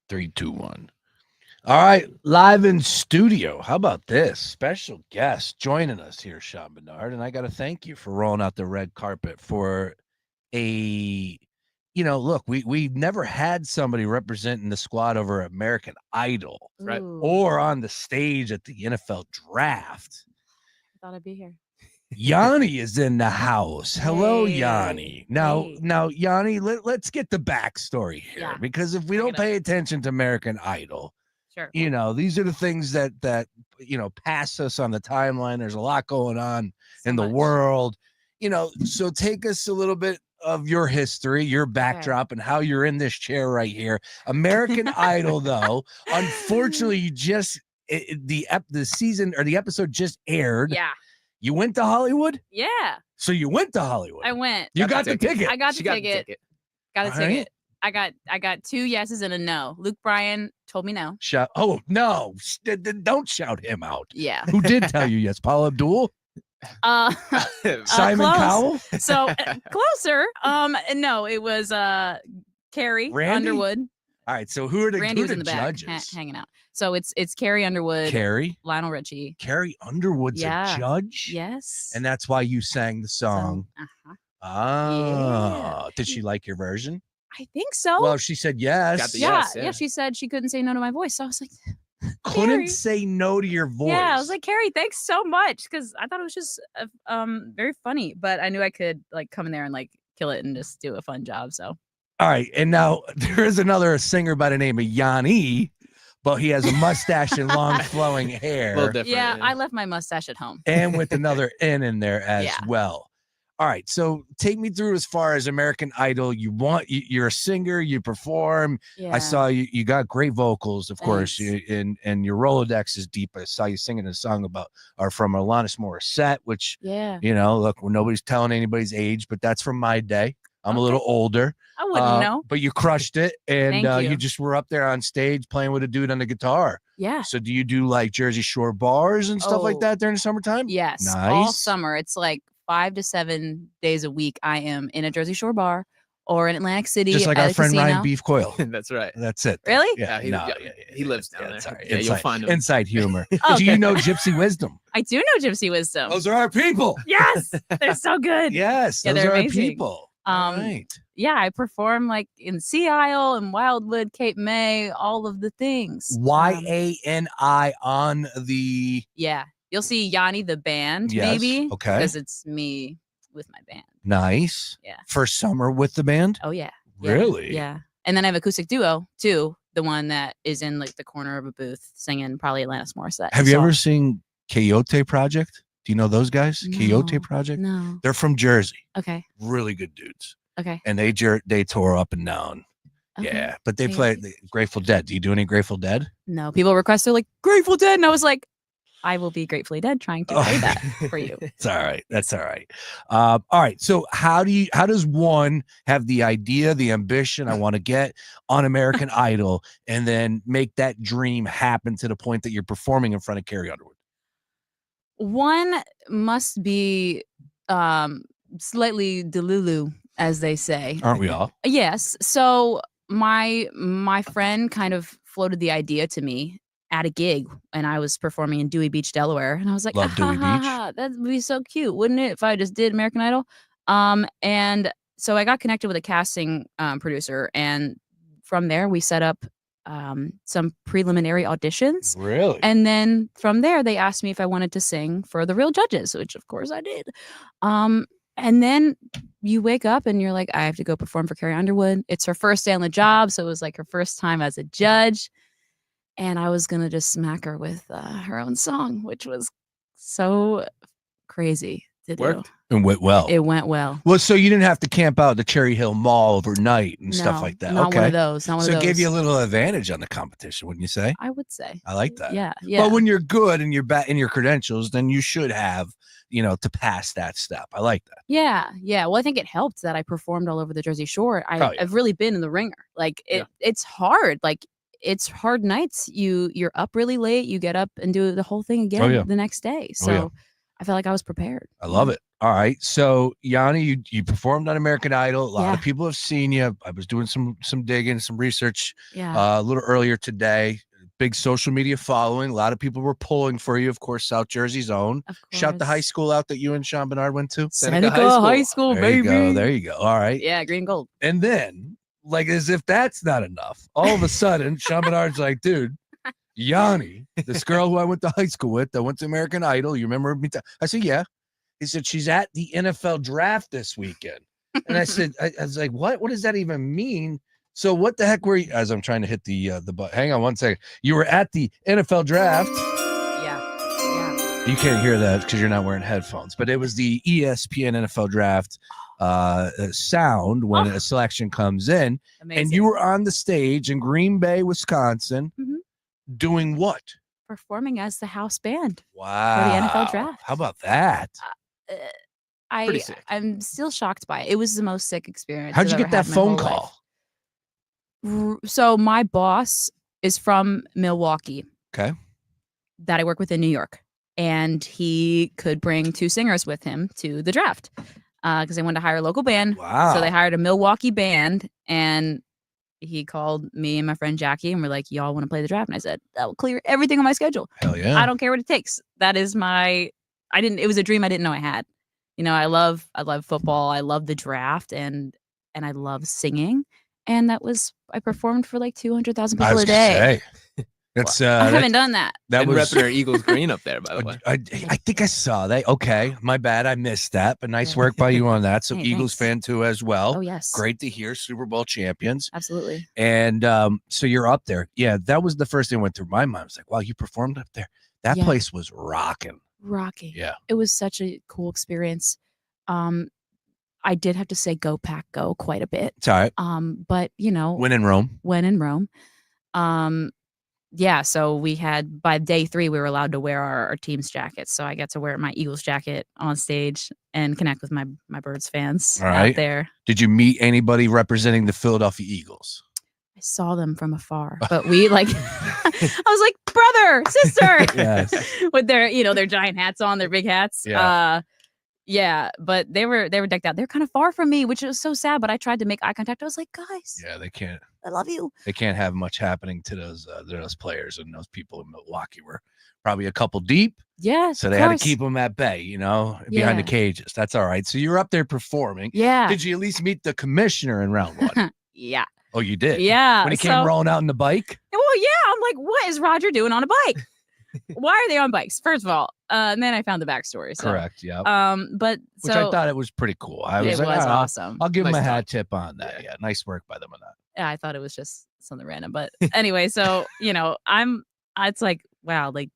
Three, two, one. All right, live in studio. How about this? Special guest joining us here, Sean Bernard. And I got to thank you for rolling out the red carpet for a, look, we've never had somebody representing the squad over American Idol Right. or on the stage at the NFL draft. I thought I'd be here. Yani is in the house. Hello, Hey. Yani. Now, Hey. Yani, let's get the backstory here, Yeah. because if we Bring don't it up. pay attention to American Idol, Sure. these are the things that pass us on the timeline. There's a lot going on So in the much. world, so take us a little bit of your history, your backdrop, and how you're in this chair right here. American Idol, though, unfortunately, you just the season or the episode just aired. Yeah. You went to Hollywood? Yeah. So you went to Hollywood. I went. You got the ticket. I got She the ticket. Got a All right. ticket. I got 2 yeses and a no. Luke Bryan told me no. Shout! Oh no! Don't shout him out. Yeah. Who did tell you yes? Paul Abdul, Simon close. Cowell, So closer. No, it was Carrie Randy? Underwood. All right. So who are the, Randy who was are in the the back judges? hanging out. So it's Carrie Underwood, Carrie Lionel Richie. Underwood's Yeah. a judge. Yes. And that's why you sang the song. Uh-huh. Ah, did she like your version? I think so. Well, she said yes. Got the yeah, yes, yeah. She said she couldn't say no to my voice. So I was like, Couldn't Carrie. say no to your voice. Yeah, I was like, Carrie, thanks so much, because I thought it was just very funny, but I knew I could like come in there and like kill it and just do a fun job. So all right, and now there is another singer by the name of Yani, but he has a mustache and long flowing hair. A little different. yeah, I left my mustache at home. And with another N in there as Yeah. well. All right, so take me through as far as American Idol. You're a singer, you perform. Yeah. I saw you got great vocals, of course, Thanks. and your Rolodex is deep. I saw you singing a song from Alanis Morissette, which, Yeah. look, nobody's telling anybody's age, but that's from my day. I'm a little older. I wouldn't know. But you crushed it, and Thank you you. just were up there on stage playing with a dude on the guitar. Yeah. So do you do like Jersey Shore bars and stuff like Oh. that during the summertime? Yes. All Nice. summer. It's like 5 to 7 days a week. I am in a Jersey Shore bar or in Atlantic City. Just like at our a friend casino. Ryan Beef Coyle. That's right. That's it. Really? Yeah, he lives down it's there. all right. Yeah, you'll Inside- find him. Inside humor. Oh, Do you okay. know Gypsy Wisdom? I do know Gypsy Wisdom. Those are our people. Yes. They're so good. Yes, Yeah, those they're are our amazing. people. All right. Yeah, I perform like in Sea Isle and Wildwood, Cape May, all of the things. YANI on the. Yeah. You'll see Yanni the band, Yes, maybe. okay. Because it's me with my band. Nice. Yeah. First summer with the band? Oh, yeah. Yeah, Really? Yeah. And then I have acoustic duo, too. The one that is in like the corner of a booth singing probably Alanis Morissette. Have you So- ever seen Coyote Project? Do you know those guys? Coyote No, Project? No. They're from Jersey. Okay. Really good dudes. Okay. And they tour up and down. Okay. Yeah. But they play Coyote. Grateful Dead. Do you do any Grateful Dead? No. People request, they're like, Grateful Dead. And I was like, I will be gratefully dead trying to play that for you. It's all right. That's all right. All right. So how does one have the idea, the ambition, I want to get on American Idol, and then make that dream happen to the point that you're performing in front of Carrie Underwood? One must be slightly delulu, as they say. Aren't we all? Yes. So my friend kind of floated the idea to me at a gig, and I was performing in Dewey Beach, Delaware, and I was like, Love Dewey Beach. That would be so cute, wouldn't it, if I just did American Idol? And so I got connected with a casting producer, and from there we set up some preliminary auditions. Really? And then from there, they asked me if I wanted to sing for the real judges, which of course I did. And then you wake up and you're like, I have to go perform for Carrie Underwood. It's her first day on the job. So it was like her first time as a judge. And I was going to just smack her with her own song, which was so crazy to do. Worked. And went well. It went well. Well, so you didn't have to camp out at the Cherry Hill Mall overnight and stuff No, like that. Not Okay. one of those. Not one So of it those. gave you a little advantage on the competition, wouldn't you say? I would say. I like that. Yeah. Yeah. But when you're good and you're in your credentials, then you should have, to pass that step. I like that. Yeah, yeah. Well, I think it helped that I performed all over the Jersey Shore. I've really been in the ringer. Like it's hard. Like it's hard nights. You're up really late. You get up and do the whole thing again the next day. So I felt like I was prepared. I love it. All right. So Yani, you performed on American Idol. A lot of Yeah. people have seen you. I was doing some digging, some research Yeah. a little earlier today. Big social media following. A lot of people were pulling for you. Of course, South Jersey's own. Of Shout the high course. school out that you and Sean Bernard went to. Seneca High High School. School, There you baby. go. There you go. All right. Yeah, green and gold. And then, like, as if that's not enough, all of a sudden, Sean Bernard's like, dude, Yani, this girl who I went to high school with, that went to American Idol. You remember me? I said, yeah. He said, she's at the NFL draft this weekend. And I said, I was like, what? What does that even mean? So what the heck were you, as I'm trying to hit the button. Hang on one second. You were at the NFL draft. Yeah. Yeah. You can't hear that because you're not wearing headphones, but it was the ESPN NFL draft sound when a selection comes in. Amazing. And you were on the stage in Green Bay, Wisconsin, doing what? Performing as the house band. Wow. For the NFL draft. How about that? Pretty sick. I'm still shocked by it. It was the most sick experience. How'd you I've get ever that had in my phone whole call? life. So my boss is from Milwaukee. Okay. That I work with in New York. And he could bring 2 singers with him to the draft because they wanted to hire a local band. Wow. So they hired a Milwaukee band, and he called me and my friend Jackie, and we're like, y'all want to play the draft? And I said, that will clear everything on my schedule. Hell yeah. I don't care what it takes. That is it was a dream I didn't know I had. You know, I love football. I love the draft, and I love singing. And I performed for like 200,000 people a day. That's I haven't done that. That and was repping our Eagles green up there, by the way. I think I saw that. Okay, my bad. I missed that, but nice work by you on that. So Hey, Eagles thanks. fan too as well. Oh, yes. Great to hear. Super Bowl champions. Absolutely. And so you're up there. Yeah, that was the first thing that went through my mind. I was like, wow, you performed up there. That Yeah. place was rocking. Rocking. Yeah. It was such a cool experience. I did have to say go pack go quite a bit. It's all right. But you know, When in Rome. when in Rome. Yeah, so we had by day 3 we were allowed to wear our team's jackets. So I got to wear my Eagles jacket on stage and connect with my Birds fans All right. out there. Did you meet anybody representing the Philadelphia Eagles? I saw them from afar, but we like I was like, brother, sister, Yes. with their giant hats on, their big hats. Yeah. Yeah, but they were decked out. They're kind of far from me, which was so sad. But I tried to make eye contact. I was like, guys, Yeah, they can't. I love you. They can't have much happening to those players, and those people in Milwaukee were probably a couple deep. Yes, So of they had course. to keep them at bay, behind the Yeah. cages. That's all right. So you're up there performing. Yeah, Did you at least meet the commissioner in round 1? yeah, Oh, you did? yeah. When he came rolling out in the bike? Well, yeah. I'm like, what is Roger doing on a bike? Why are they on bikes? First of all, and then I found the backstory. So, Correct. Yeah. but Which so I thought it was pretty cool. I it was was like, "Oh, awesome. I'll give him Nice a hat touch. tip on that. Yeah. Nice work by them on that. Yeah, I thought it was just something random. But anyway, so it's like, wow, like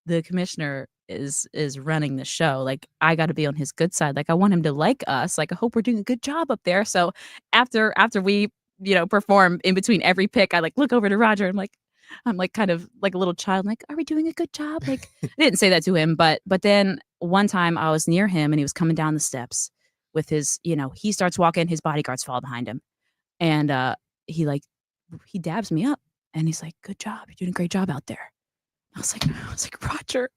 the commissioner is running the show. Like I got to be on his good side. Like I want him to like us. Like I hope we're doing a good job up there. So after we perform, in between every pick, I like look over to Roger. I'm like kind of like a little child. I'm like, are we doing a good job? Like I didn't say that to him, but then one time I was near him and he was coming down the steps with his, he starts walking, his bodyguards follow behind him. And he dabs me up and he's like, good job. You're doing a great job out there. I was like, Roger,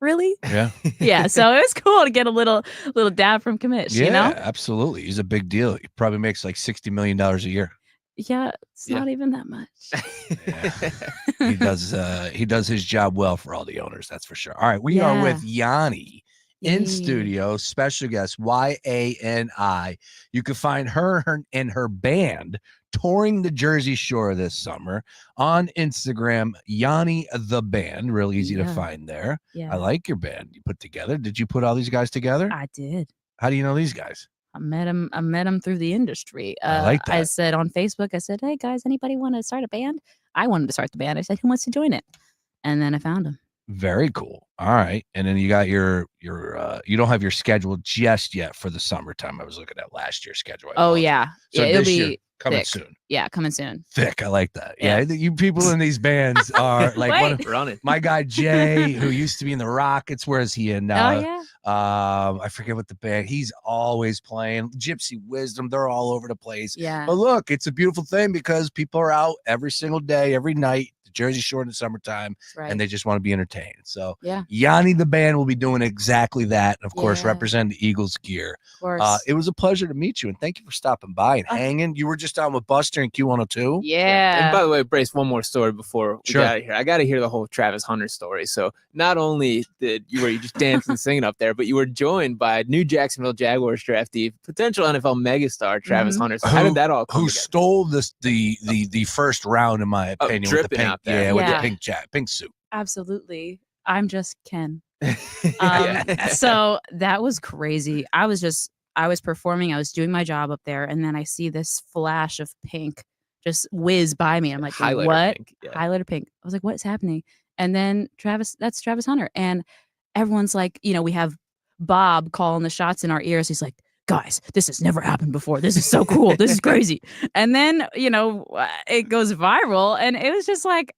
really? Yeah. Yeah. So it was cool to get a little dab from Commish, Yeah, absolutely. He's a big deal. He probably makes like $60 million a year. Yeah. It's Yeah. not even that much. Yeah. He does his job well for all the owners. That's for sure. All right. We are with Yani in Yay. studio, special guest Yani. You can find her and her band touring the Jersey Shore this summer on Instagram. Yani the band, real easy to Yeah. find there. Yeah. I like your band you put together. Did you put all these guys together? I did. How do you know these guys? I met him through the industry. I like I that. said on Facebook, I said, hey guys, anybody want to start a band? I wanted to start the band. I said, who wants to join it? And then I found him. Very cool. All right. And then you got your you don't have your schedule just yet for the summertime. I was looking at last year's schedule. I Oh apologize. yeah. So Yeah, it'll this year, be coming thick. soon. Yeah, coming soon. Thick. I like that. Yeah. Yeah. You people in these bands are like one of, Wait. We're on it. my guy Jay, who used to be in the Rockets. Where is he in now? Oh yeah. I forget what the band. He's always playing. Gypsy Wisdom. They're all over the place. Yeah. But look, it's a beautiful thing because people are out every single day, every night. The Jersey Shore in the summertime, That's right. and they just want to be entertained. So yeah, Yanni the band will be doing exactly that. And of course, Yeah. represent the Eagles gear. of course. It was a pleasure to meet you, and thank you for stopping by and hanging. You were just on with Buster and Q102. yeah. And by the way, Brace, one more story before we Sure. get out of here. I got to hear the whole Travis Hunter story. So not only were you just dancing and singing up there, but you were joined by new Jacksonville Jaguars draftee, potential NFL megastar Travis Mhm. Hunter. So how did that all come Who together? stole the first round, in my Oh, opinion, with the dripping pink, out there. with the Yeah. pink suit. Absolutely. I'm just Ken. Yeah. So that was crazy. I was performing, I was doing my job up there, and then I see this flash of pink just whiz by me. I'm like, Highlighter what? pink, yeah. Highlighter pink. I was like, what's happening? And then that's Travis Hunter. And everyone's like, we have Bob calling the shots in our ears. He's like, guys, this has never happened before. This is so cool. This is crazy. And then, it goes viral. And it was just like,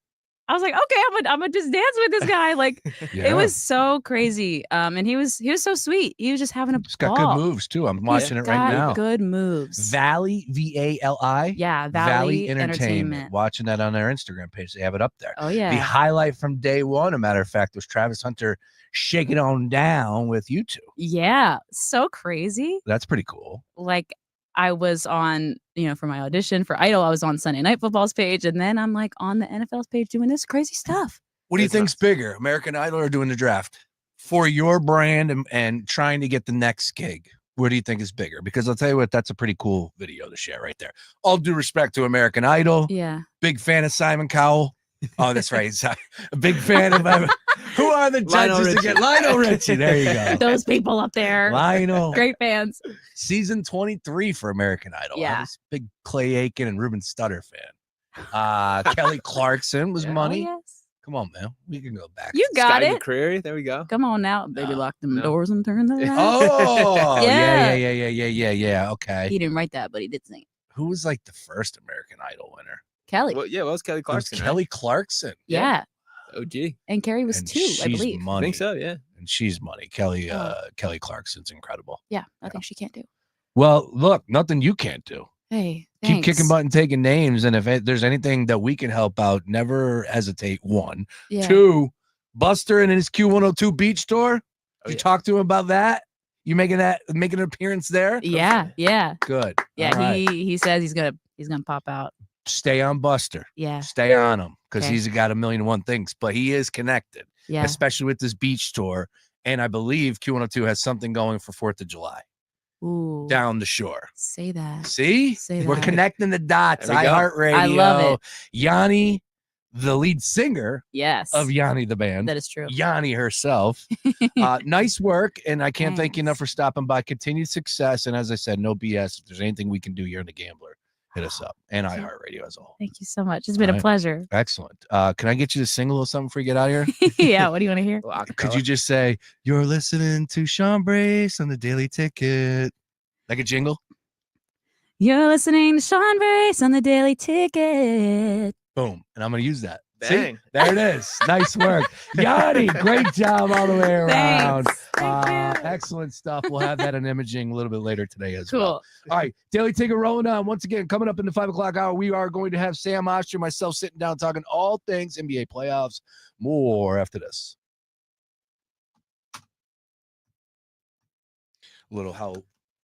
I was like, okay, I'm gonna just dance with this guy. Like, Yeah. it was so crazy. And he was so sweet. He was just having a He's got ball. good moves too. I'm He's watching it right got now. Good moves. Valley, VALI. Yeah, Valley Valley Entertainment. Watching that on their Instagram page. They have it up there. Oh yeah. The highlight from day one, a matter of fact, was Travis Hunter shaking on down with you two. Yeah, so crazy. That's pretty cool. Like, I was on, for my audition for Idol, I was on Sunday Night Football's page, and then I'm like on the NFL's page doing this crazy stuff. What do you It's think's nuts. bigger, American Idol or doing the draft? For your brand and trying to get the next gig, what do you think is bigger? Because I'll tell you what, that's a pretty cool video to share right there. All due respect to American Idol. Yeah. Big fan of Simon Cowell. Oh, that's right. He's a big fan of who are the Lionel judges again? Lionel Richie. There you go. Those people up there. Lionel. Great fans. Season 23 for American Idol. Yeah. I was a big Clay Aiken and Ruben Studdard fan. Kelly Clarkson was Yeah. money. Oh, yes. Come on, man. We can go back. You got Scotty it. McCreery, there we go. Come on now. Baby, No, lock them no. doors and turn the lights. Oh, Yeah. yeah. Okay. He didn't write that, but he did sing it. Who was like the first American Idol winner? Kelly. Well, yeah, well, it was Kelly It was Clarkson. Kelly Clarkson. yeah. OG. And Carrie was And 2, I she's believe. I money. think so, yeah. And she's money. Kelly Clarkson's incredible. Yeah, nothing she can't do. Well, look, nothing you can't do. Hey, Keep kicking thanks. butt and taking names. And if there's anything that we can help out, never hesitate. 1. Yeah. 2, Buster and his Q102 beach tour. Did Oh, you yeah. talk to him about that? You making an appearance there? Yeah, yeah. Good. Yeah, All right. he says he's gonna pop out. Stay on Buster. Yeah. Stay on him because Okay. he's got 1,000,001 things, but he is connected, Yeah. especially with this beach tour. And I believe Q102 has something going for 4th of July Ooh. down the shore. Say that. See? Say We're that. connecting the dots. There we go. iHeartRadio. I love it. Yanni, the lead singer Yes. of Yanni the band. That is true. Yanni herself. Nice work. And I can't thank you enough Thanks. for stopping by. Continued success. And as I said, no BS. If there's anything we can do here in the Gambler, hit us up. And Thank you. iHeartRadio as a whole. Thank you so much. It's been All a right. pleasure. Excellent. Can I get you to sing a little something before you get out of here? Yeah. What do you want to hear? Well, Could you just say, you're listening to Sean Brace on the Daily Ticket? Like a jingle? You're listening to Sean Brace on the Daily Ticket. Boom. And I'm going to use that. See? Bang. There it is. Nice work. Yanni, great job all the way around. Thanks. Thank you. Excellent stuff. We'll have that in imaging a little bit later today as Cool. well. All right. Daily Ticket rolling on. Once again, coming up in the 5 o'clock hour, we are going to have Sam Oster, myself sitting down talking all things NBA playoffs. More after this. Little how